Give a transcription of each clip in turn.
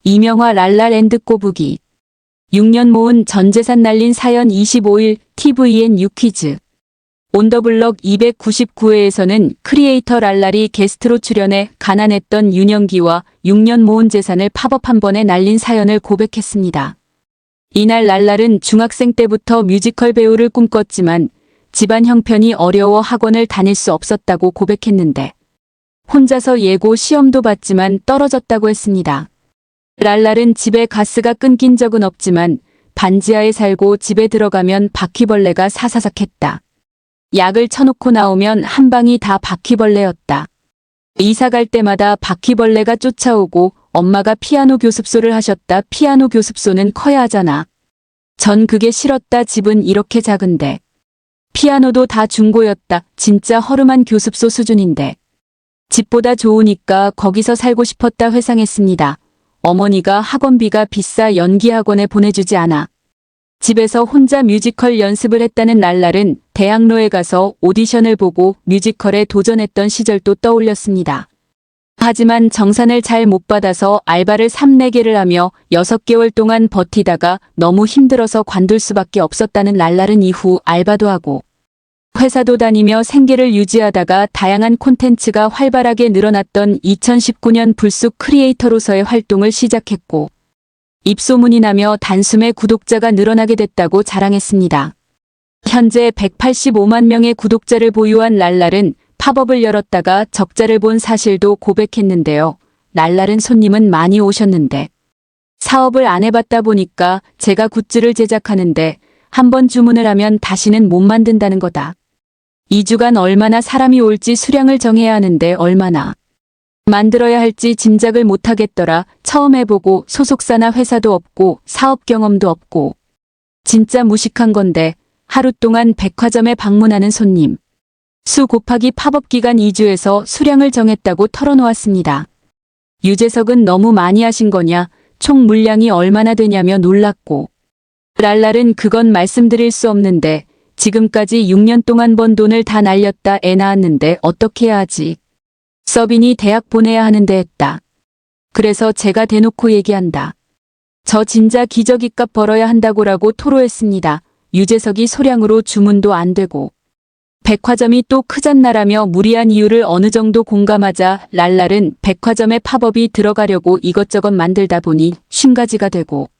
이명화 랄랄&드 꼬부기. 6년 모은 전재산 날린 사연 25일 tvN 유퀴즈. 온더블럭 299회에서는 크리에이터 랄랄이 게스트로 출연해 가난했던 윤영기와 6년 모은 재산을 팝업 한 번에 날린 사연을 고백했습니다. 이날 랄랄은 중학생 때부터 뮤지컬 배우를 꿈꿨지만 집안 형편이 어려워 학원을 다닐 수 없었다고 고백했는데 혼자서 예고 시험도 봤지만 떨어졌다고 했습니다. 랄랄은 집에 가스가 끊긴 적은 없지만 반지하에 살고 집에 들어가면 바퀴벌레가 사사삭했다. 약을 쳐놓고 나오면 한 방이 다 바퀴벌레였다. 이사 갈 때마다 바퀴벌레가 쫓아오고 엄마가 피아노 교습소를 하셨다. 피아노 교습소는 커야 하잖아. 전 그게 싫었다. 집은 이렇게 작은데. 피아노도 다 중고였다. 진짜 허름한 교습소 수준인데. 집보다 좋으니까 거기서 살고 싶었다. 회상했습니다. 어머니가 학원비가 비싸 연기학원에 보내주지 않아. 집에서 혼자 뮤지컬 연습을 했다는 랄랄은 대학로에 가서 오디션을 보고 뮤지컬에 도전했던 시절도 떠올렸습니다. 하지만 정산을 잘 못 받아서 알바를 3-4개를 하며 6개월 동안 버티다가 너무 힘들어서 관둘 수밖에 없었다는 랄랄은 이후 알바도 하고 회사도 다니며 생계를 유지하다가 다양한 콘텐츠가 활발하게 늘어났던 2019년 불쑥 크리에이터로서의 활동을 시작했고 입소문이 나며 단숨에 구독자가 늘어나게 됐다고 자랑했습니다. 현재 185만 명의 구독자를 보유한 랄랄은 팝업을 열었다가 적자를 본 사실도 고백했는데요. 랄랄은 손님은 많이 오셨는데 사업을 안 해봤다 보니까 제가 굿즈를 제작하는데 한번 주문을 하면 다시는 못 만든다는 거다. 2주간 얼마나 사람이 올지 수량을 정해야 하는데 얼마나 만들어야 할지 짐작을 못하겠더라. 처음 해보고 소속사나 회사도 없고 사업 경험도 없고 진짜 무식한 건데 하루 동안 백화점에 방문하는 손님 수 곱하기 팝업 기간 2주에서 수량을 정했다고 털어놓았습니다. 유재석은 너무 많이 하신 거냐, 총 물량이 얼마나 되냐며 놀랐고 랄랄은 그건 말씀드릴 수 없는데 지금까지 6년 동안 번 돈을 다 날렸다. 애 낳았는데 어떻게 해야 하지. 서빈이 대학 보내야 하는데 했다. 그래서 제가 대놓고 얘기한다. 저 진짜 기저귀값 벌어야 한다고라고 토로했습니다. 유재석이 소량으로 주문도 안 되고 백화점이 또 크잖나라며 무리한 이유를 어느 정도 공감하자 랄랄은 백화점에 팝업이 들어가려고 이것저것 만들다 보니 50가지가 되고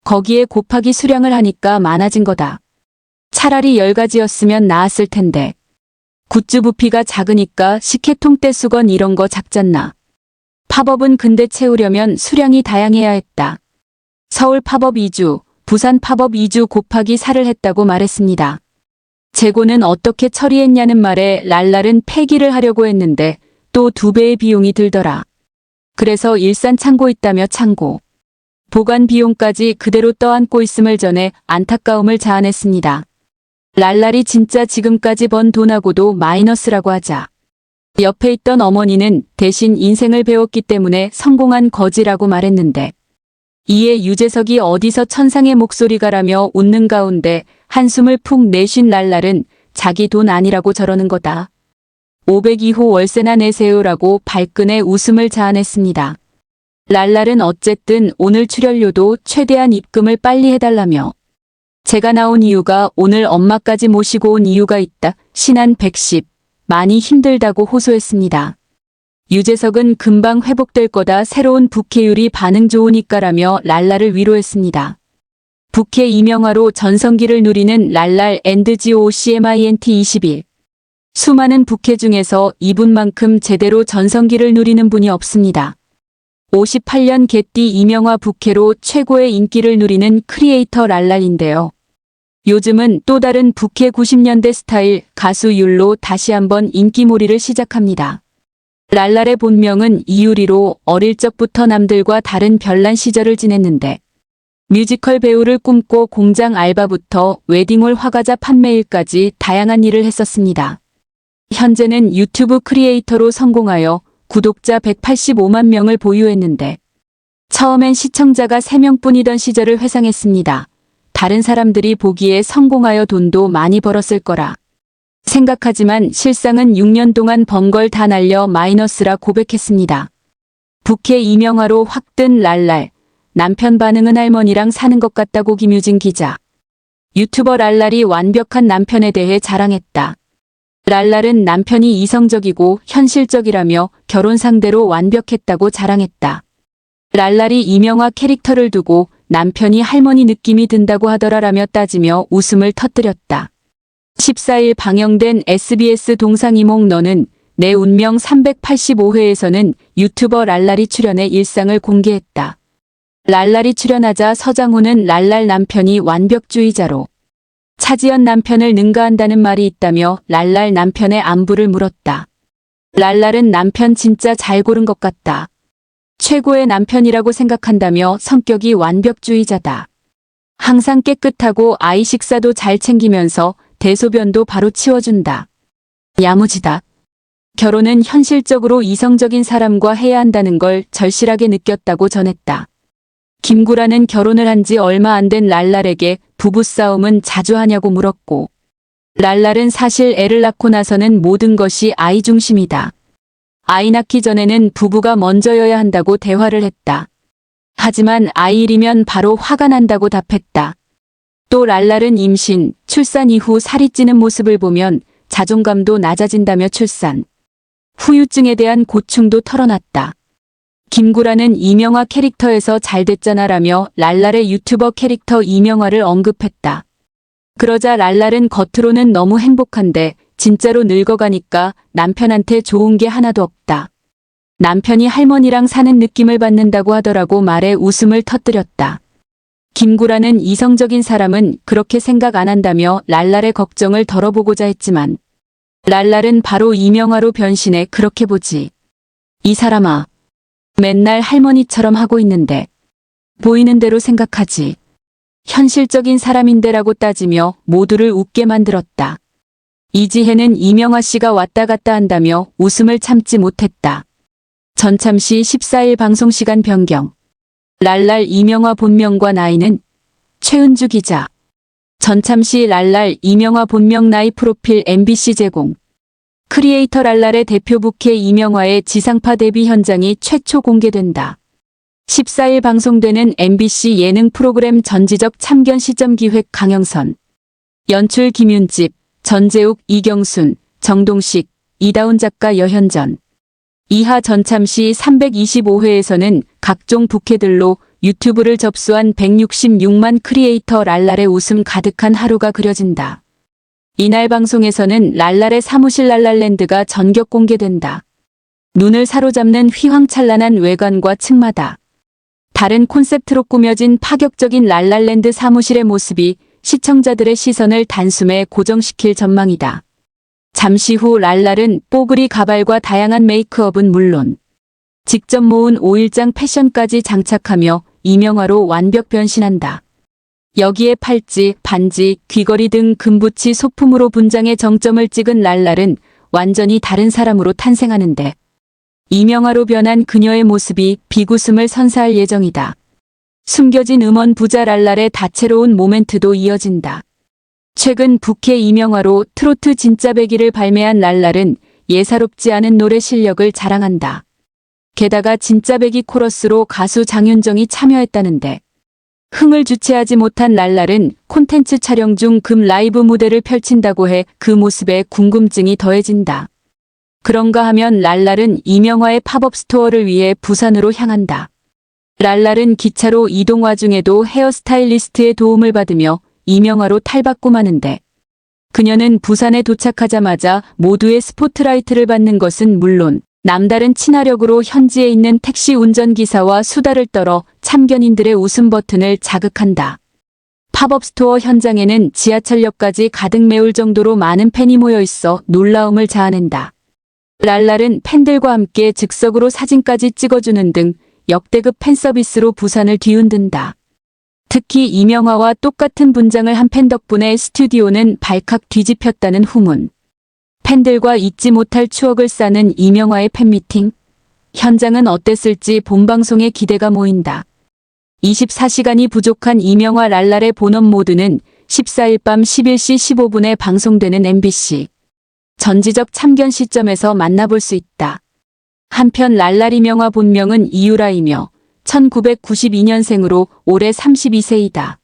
거기에 곱하기 수량을 하니까 많아진 거다. 차라리 10가지였으면 나았을 텐데. 굿즈 부피가 작으니까 식혜통대 수건 이런 거 작잖나. 팝업은 근데 채우려면 수량이 다양해야 했다. 서울 팝업 2주, 부산 팝업 2주 곱하기 4를 했다고 말했습니다. 재고는 어떻게 처리했냐는 말에 랄랄은 폐기를 하려고 했는데 또 2배의 비용이 들더라. 그래서 일산 창고 있다며 창고. 보관 비용까지 그대로 떠안고 있음을 전해 안타까움을 자아냈습니다. 랄랄이 진짜 지금까지 번 돈하고도 마이너스라고 하자. 옆에 있던 어머니는 대신 인생을 배웠기 때문에 성공한 거지라고 말했는데 이에 유재석이 어디서 천상의 목소리가라며 웃는 가운데 한숨을 푹 내쉰 랄랄은 자기 돈 아니라고 저러는 거다. 502호 월세나 내세요라고 발끈해 웃음을 자아냈습니다. 랄랄은 어쨌든 오늘 출연료도 최대한 입금을 빨리 해달라며 제가 나온 이유가 오늘 엄마까지 모시고 온 이유가 있다. 신한 110. 많이 힘들다고 호소했습니다. 유재석은 금방 회복될 거다. 새로운 부캐율이 반응 좋으니까라며 랄랄을 위로했습니다. 부캐 이명화로 전성기를 누리는 랄랄 & GOCMINT 21. 수많은 부캐 중에서 이분만큼 제대로 전성기를 누리는 분이 없습니다. 58년 개띠 이명화 부캐로 최고의 인기를 누리는 크리에이터 랄랄인데요. 요즘은 또 다른 부캐 90년대 스타일 가수 율로 다시 한번 인기몰이를 시작합니다. 랄랄의 본명은 이유리로 어릴 적부터 남들과 다른 별난 시절을 지냈는데 뮤지컬 배우를 꿈꿔 공장 알바부터 웨딩홀 화과자 판매일까지 다양한 일을 했었습니다. 현재는 유튜브 크리에이터로 성공하여 구독자 185만 명을 보유했는데 처음엔 시청자가 3명뿐이던 시절을 회상했습니다. 다른 사람들이 보기에 성공하여 돈도 많이 벌었을 거라 생각하지만 실상은 6년 동안 번 걸 다 날려 마이너스라 고백했습니다. 부캐 이명화로 확 뜬 랄랄. 남편 반응은 할머니랑 사는 것 같다고 김유진 기자. 유튜버 랄랄이 완벽한 남편에 대해 자랑했다. 랄랄은 남편이 이성적이고 현실적이라며 결혼 상대로 완벽했다고 자랑했다. 랄랄이 이명화 캐릭터를 두고 남편이 할머니 느낌이 든다고 하더라라며 따지며 웃음을 터뜨렸다. 14일 방영된 SBS 동상이몽 너는 내 운명 385회에서는 유튜버 랄랄이 출연해 일상을 공개했다. 랄랄이 출연하자 서장훈은 랄랄 남편이 완벽주의자로 차지연 남편을 능가한다는 말이 있다며 랄랄 남편의 안부를 물었다. 랄랄은 남편 진짜 잘 고른 것 같다. 최고의 남편이라고 생각한다며 성격이 완벽주의자다. 항상 깨끗하고 아이 식사도 잘 챙기면서 대소변도 바로 치워준다. 야무지다. 결혼은 현실적으로 이성적인 사람과 해야 한다는 걸 절실하게 느꼈다고 전했다. 김구라는 결혼을 한 지 얼마 안 된 랄랄에게 부부싸움은 자주 하냐고 물었고, 랄랄은 사실 애를 낳고 나서는 모든 것이 아이 중심이다. 아이 낳기 전에는 부부가 먼저여야 한다고 대화를 했다. 하지만 아이일이면 바로 화가 난다고 답했다. 또 랄랄은 임신, 출산 이후 살이 찌는 모습을 보면 자존감도 낮아진다며 출산 후유증에 대한 고충도 털어놨다. 김구라는 이명화 캐릭터에서 잘 됐잖아라며 랄랄의 유튜버 캐릭터 이명화를 언급했다. 그러자 랄랄은 겉으로는 너무 행복한데 진짜로 늙어가니까 남편한테 좋은 게 하나도 없다. 남편이 할머니랑 사는 느낌을 받는다고 하더라고 말에 웃음을 터뜨렸다. 김구라는 이성적인 사람은 그렇게 생각 안 한다며 랄랄의 걱정을 덜어보고자 했지만 랄랄은 바로 이명화로 변신해 그렇게 보지. 이 사람아. 맨날 할머니처럼 하고 있는데 보이는 대로 생각하지. 현실적인 사람인데라고 따지며 모두를 웃게 만들었다. 이지혜는 이명화 씨가 왔다 갔다 한다며 웃음을 참지 못했다. 전참시 14일 방송시간 변경. 랄랄 이명화 본명과 나이는 최은주 기자. 전참시 랄랄 이명화 본명 나이 프로필 MBC 제공. 크리에이터 랄랄의 대표 부캐 이명화의 지상파 데뷔 현장이 최초 공개된다. 14일 방송되는 MBC 예능 프로그램 전지적 참견 시점 기획 강영선. 연출 김윤집, 전재욱, 이경순, 정동식, 이다운 작가 여현전. 이하 전참시 325회에서는 각종 부캐들로 유튜브를 접수한 166만 크리에이터 랄랄의 웃음 가득한 하루가 그려진다. 이날 방송에서는 랄랄의 사무실 랄랄랜드가 전격 공개된다. 눈을 사로잡는 휘황찬란한 외관과 층마다 다른 콘셉트로 꾸며진 파격적인 랄랄랜드 사무실의 모습이 시청자들의 시선을 단숨에 고정시킬 전망이다. 잠시 후 랄랄은 뽀글이 가발과 다양한 메이크업은 물론 직접 모은 5일장 패션까지 장착하며 이명화로 완벽 변신한다. 여기에 팔찌, 반지, 귀걸이 등 금붙이 소품으로 분장에 정점을 찍은 랄랄은 완전히 다른 사람으로 탄생하는데 이명화로 변한 그녀의 모습이 비구슴을 선사할 예정이다. 숨겨진 음원 부자 랄랄의 다채로운 모멘트도 이어진다. 최근 부캐 이명화로 트로트 진짜 배기를 발매한 랄랄은 예사롭지 않은 노래 실력을 자랑한다. 게다가 진짜 배기 코러스로 가수 장윤정이 참여했다는데 흥을 주체하지 못한 랄랄은 콘텐츠 촬영 중 금 라이브 무대를 펼친다고 해 그 모습에 궁금증이 더해진다. 그런가 하면 랄랄은 이명화의 팝업 스토어를 위해 부산으로 향한다. 랄랄은 기차로 이동 와중에도 헤어스타일리스트의 도움을 받으며 이명화로 탈바꿈 하는데 그녀는 부산에 도착하자마자 모두의 스포트라이트를 받는 것은 물론 남다른 친화력으로 현지에 있는 택시 운전기사와 수다를 떨어 참견인들의 웃음 버튼을 자극한다. 팝업 스토어 현장에는 지하철역까지 가득 메울 정도로 많은 팬이 모여 있어 놀라움을 자아낸다. 랄랄은 팬들과 함께 즉석으로 사진까지 찍어주는 등 역대급 팬 서비스로 부산을 뒤흔든다. 특히 이명화와 똑같은 분장을 한 팬 덕분에 스튜디오는 발칵 뒤집혔다는 후문. 팬들과 잊지 못할 추억을 쌓는 이명화의 팬미팅. 현장은 어땠을지 본방송에 기대가 모인다. 24시간이 부족한 이명화 랄랄의 본업 모드는 14일 밤 11시 15분에 방송되는 MBC 전지적 참견 시점에서 만나볼 수 있다. 한편 랄랄 이명화 본명은 이유라이며 1992년생으로 올해 32세이다.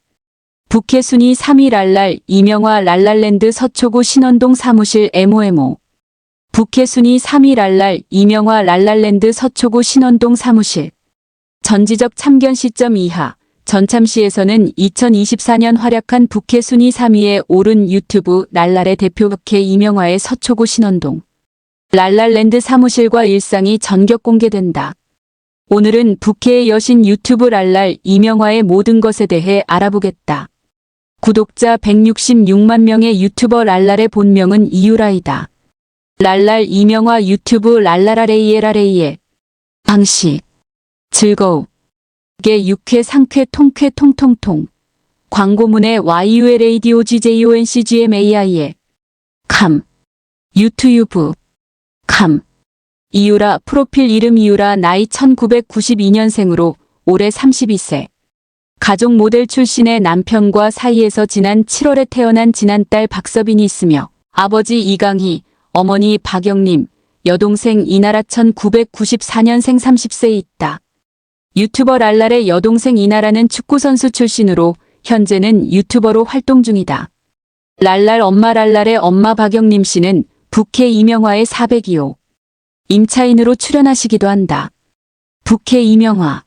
부캐 순위 3위 랄랄, 이명화 랄랄랜드 서초구 신원동 사무실 MOMO. 부캐 순위 3위 랄랄, 이명화 랄랄랜드 서초구 신원동 사무실. 전지적 참견 시점 이하. 전참시에서는 2024년 활약한 부캐 순위 3위에 오른 유튜브 랄랄의 대표 부캐 이명화의 서초구 신원동 랄랄랜드 사무실과 일상이 전격 공개된다. 오늘은 부캐의 여신 유튜브 랄랄 이명화의 모든 것에 대해 알아보겠다. 구독자 166만 명의 유튜버 랄랄의 본명은 이유라이다. 랄랄 이명화 유튜브 랄랄아레이에라레이에 방식 즐거움 게 6회 상쾌 통쾌 통통통 광고문의 YUL ADO GJONCGMAI에 감 유튜브 감 이유라 프로필 이름 이유라 나이 1992년생으로 올해 32세 가족 모델 출신의 남편과 사이에서 지난 7월에 태어난 지난달 박서빈이 있으며 아버지 이강희, 어머니 박영림, 여동생 이나라 1994년생 30세에 있다. 유튜버 랄랄의 여동생 이나라는 축구선수 출신으로 현재는 유튜버로 활동 중이다. 랄랄 엄마 랄랄의 엄마 박영림 씨는 부캐 이명화의 402호 임차인으로 출연하시기도 한다. 부캐 이명화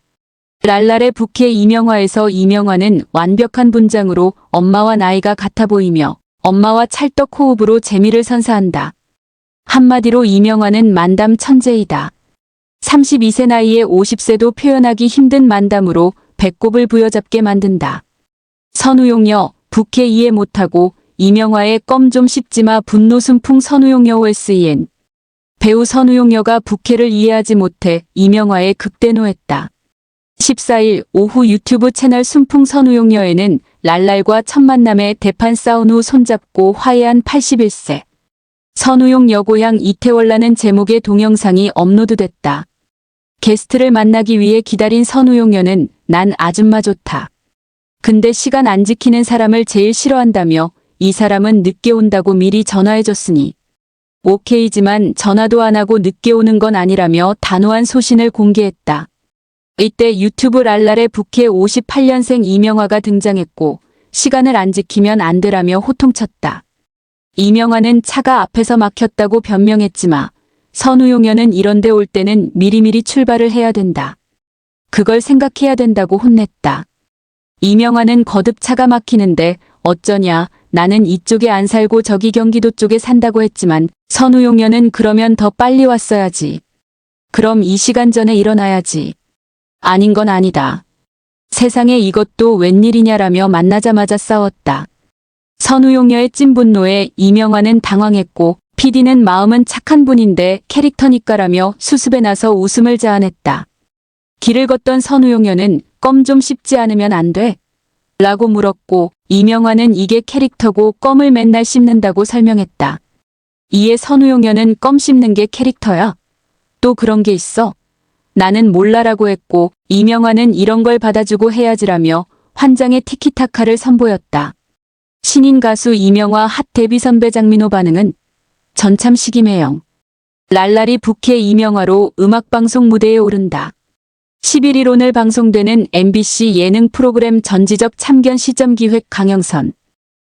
랄랄의 부캐 이명화에서 이명화는 완벽한 분장으로 엄마와 나이가 같아 보이며 엄마와 찰떡 호흡으로 재미를 선사한다. 한마디로 이명화는 만담 천재이다. 32세 나이에 50세도 표현하기 힘든 만담으로 배꼽을 부여잡게 만든다. 선우용여 부캐 이해 못하고 이명화의 껌 좀 씹지마 분노 순풍 선우용여 OSEN 배우 선우용여가 부캐를 이해하지 못해 이명화에 극대노했다. 14일 오후 유튜브 채널 순풍 선우용여에는 랄랄과 첫 만남에 대판 싸운 후 손잡고 화해한 81세 선우용 여고향 이태원라는 제목의 동영상이 업로드됐다. 게스트를 만나기 위해 기다린 선우용여는 난 아줌마 좋다. 근데 시간 안 지키는 사람을 제일 싫어한다며 이 사람은 늦게 온다고 미리 전화해줬으니 오케이지만 전화도 안 하고 늦게 오는 건 아니라며 단호한 소신을 공개했다. 이때 유튜브 랄랄의 부캐 58년생 이명화가 등장했고 시간을 안 지키면 안 되라며 호통쳤다. 이명화는 차가 앞에서 막혔다고 변명했지만 선우용여는 이런데 올 때는 미리미리 출발을 해야 된다. 그걸 생각해야 된다고 혼냈다. 이명화는 거듭 차가 막히는데 어쩌냐 나는 이쪽에 안 살고 저기 경기도 쪽에 산다고 했지만 선우용여는 그러면 더 빨리 왔어야지. 그럼 이 시간 전에 일어나야지. 아닌 건 아니다. 세상에 이것도 웬일이냐라며 만나자마자 싸웠다. 선우용여의 찐 분노에 이명화는 당황했고 PD는 마음은 착한 분인데 캐릭터니까라며 수습에 나서 웃음을 자아냈다. 길을 걷던 선우용여는 껌 좀 씹지 않으면 안 돼? 라고 물었고 이명화는 이게 캐릭터고 껌을 맨날 씹는다고 설명했다. 이에 선우용여는 껌 씹는 게 캐릭터야? 또 그런 게 있어? 나는 몰라라고 했고 이명화는 이런 걸 받아주고 해야지라며 환장의 티키타카를 선보였다. 신인 가수 이명화 핫 데뷔 선배 장민호 반응은 전참 시기매영. 랄랄이 부캐 이명화로 음악방송 무대에 오른다. 11일 오늘 방송되는 MBC 예능 프로그램 전지적 참견 시점 기획 강영선.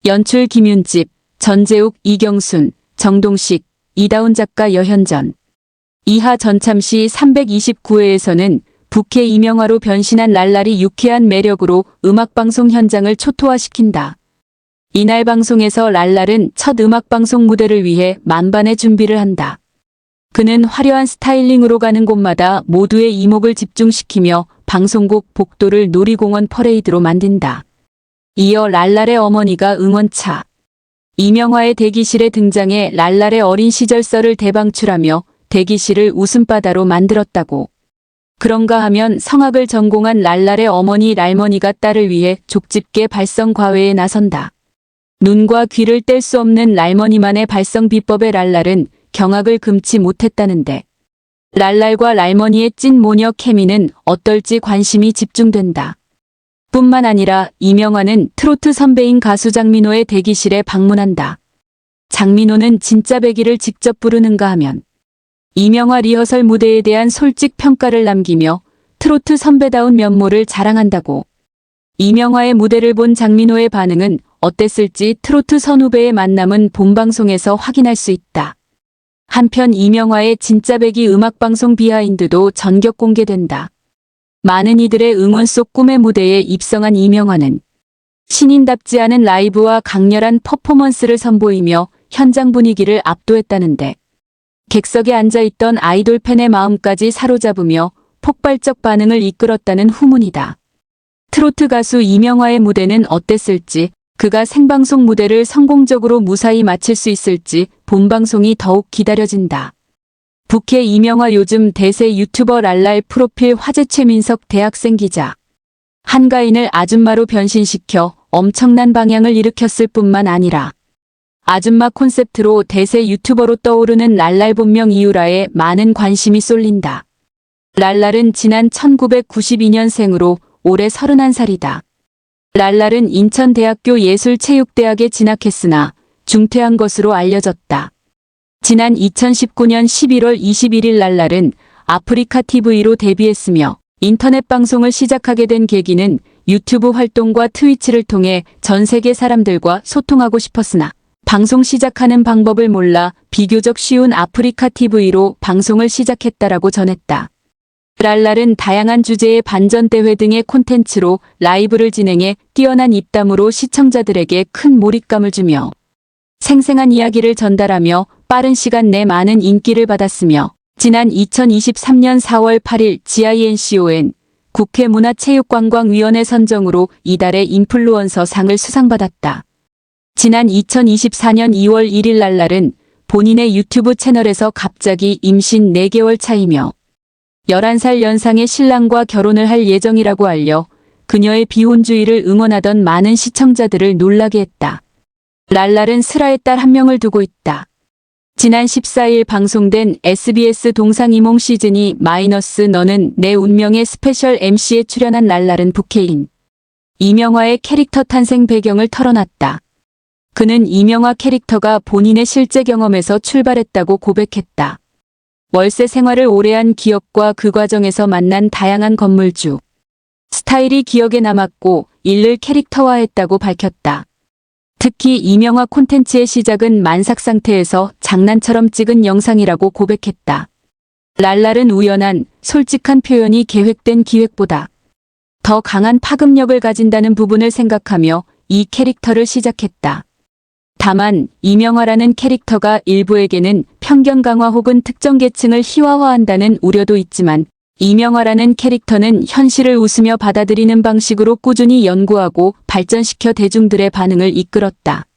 연출 김윤집, 전재욱, 이경순, 정동식, 이다운 작가 여현전. 이하 전참시 329회에서는 부캐 이명화로 변신한 랄랄이 유쾌한 매력으로 음악방송 현장을 초토화시킨다. 이날 방송에서 랄랄은 첫 음악방송 무대를 위해 만반의 준비를 한다. 그는 화려한 스타일링으로 가는 곳마다 모두의 이목을 집중시키며 방송국 복도를 놀이공원 퍼레이드로 만든다. 이어 랄랄의 어머니가 응원차. 이명화의 대기실에 등장해 랄랄의 어린 시절 썰을 대방출하며 대기실을 웃음바다로 만들었다고. 그런가 하면 성악을 전공한 랄랄의 어머니 랄머니가 딸을 위해 족집게 발성 과외에 나선다. 눈과 귀를 뗄 수 없는 랄머니만의 발성 비법에 랄랄은 경악을 금치 못했다는데 랄랄과 랄머니의 찐 모녀 케미는 어떨지 관심이 집중된다. 뿐만 아니라 이명화는 트로트 선배인 가수 장민호의 대기실에 방문한다. 장민호는 진짜 배기를 직접 부르는가 하면 이명화 리허설 무대에 대한 솔직 평가를 남기며 트로트 선배다운 면모를 자랑한다고. 이명화의 무대를 본 장민호의 반응은 어땠을지 트로트 선후배의 만남은 본방송에서 확인할 수 있다. 한편 이명화의 진짜배기 음악방송 비하인드도 전격 공개된다. 많은 이들의 응원 속 꿈의 무대에 입성한 이명화는 신인답지 않은 라이브와 강렬한 퍼포먼스를 선보이며 현장 분위기를 압도했다는데 객석에 앉아있던 아이돌 팬의 마음까지 사로잡으며 폭발적 반응을 이끌었다는 후문이다. 트로트 가수 이명화의 무대는 어땠을지, 그가 생방송 무대를 성공적으로 무사히 마칠 수 있을지 본방송이 더욱 기다려진다. 부캐 이명화 요즘 대세 유튜버 랄랄 프로필 화제 최민석 대학생 기자. 한가인을 아줌마로 변신시켜 엄청난 방향을 일으켰을 뿐만 아니라 아줌마 콘셉트로 대세 유튜버로 떠오르는 랄랄 본명 이유라에 많은 관심이 쏠린다. 랄랄은 지난 1992년생으로 올해 31살이다. 랄랄은 인천대학교 예술체육대학에 진학했으나 중퇴한 것으로 알려졌다. 지난 2019년 11월 21일 랄랄은 아프리카 TV로 데뷔했으며 인터넷 방송을 시작하게 된 계기는 유튜브 활동과 트위치를 통해 전 세계 사람들과 소통하고 싶었으나 방송 시작하는 방법을 몰라 비교적 쉬운 아프리카 TV로 방송을 시작했다라고 전했다. 랄랄은 다양한 주제의 반전대회 등의 콘텐츠로 라이브를 진행해 뛰어난 입담으로 시청자들에게 큰 몰입감을 주며 생생한 이야기를 전달하며 빠른 시간 내 많은 인기를 받았으며 지난 2023년 4월 8일 GINCON 국회 문화체육관광위원회 선정으로 이달의 인플루언서 상을 수상받았다. 지난 2024년 2월 1일 랄랄은 본인의 유튜브 채널에서 갑자기 임신 4개월 차이며 11살 연상의 신랑과 결혼을 할 예정이라고 알려 그녀의 비혼주의를 응원하던 많은 시청자들을 놀라게 했다. 랄랄은 슬아의 딸 1명을 두고 있다. 지난 14일 방송된 SBS 동상이몽 시즌이 마이너스 너는 내 운명의 스페셜 MC에 출연한 랄랄은 부캐인 이명화의 캐릭터 탄생 배경을 털어놨다. 그는 이명화 캐릭터가 본인의 실제 경험에서 출발했다고 고백했다. 월세 생활을 오래한 기업과 그 과정에서 만난 다양한 건물주, 스타일이 기억에 남았고 이를 캐릭터화했다고 밝혔다. 특히 이명화 콘텐츠의 시작은 만삭 상태에서 장난처럼 찍은 영상이라고 고백했다. 랄랄은 우연한, 솔직한 표현이 계획된 기획보다 더 강한 파급력을 가진다는 부분을 생각하며 이 캐릭터를 시작했다. 다만 이명화라는 캐릭터가 일부에게는 편견 강화 혹은 특정 계층을 희화화한다는 우려도 있지만 이명화라는 캐릭터는 현실을 웃으며 받아들이는 방식으로 꾸준히 연구하고 발전시켜 대중들의 반응을 이끌었다.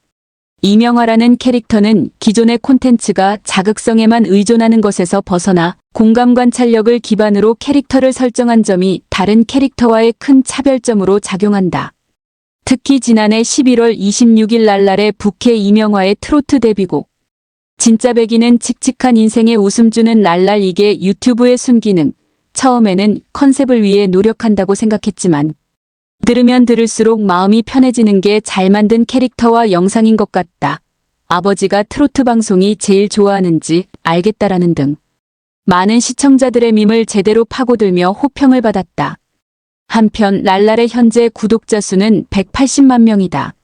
이명화라는 캐릭터는 기존의 콘텐츠가 자극성에만 의존하는 것에서 벗어나 공감 관찰력을 기반으로 캐릭터를 설정한 점이 다른 캐릭터와의 큰 차별점으로 작용한다. 특히 지난해 11월 26일 랄랄의 부캐 이명화의 트로트 데뷔곡 진짜배기는 칙칙한 인생에 웃음 주는 랄랄 이게 유튜브의 순기능. 처음에는 컨셉을 위해 노력한다고 생각했지만 들으면 들을수록 마음이 편해지는 게 잘 만든 캐릭터와 영상인 것 같다. 아버지가 트로트 방송이 제일 좋아하는지 알겠다라는 등 많은 시청자들의 밈을 제대로 파고들며 호평을 받았다. 한편 랄랄의 현재 구독자 수는 180만 명이다.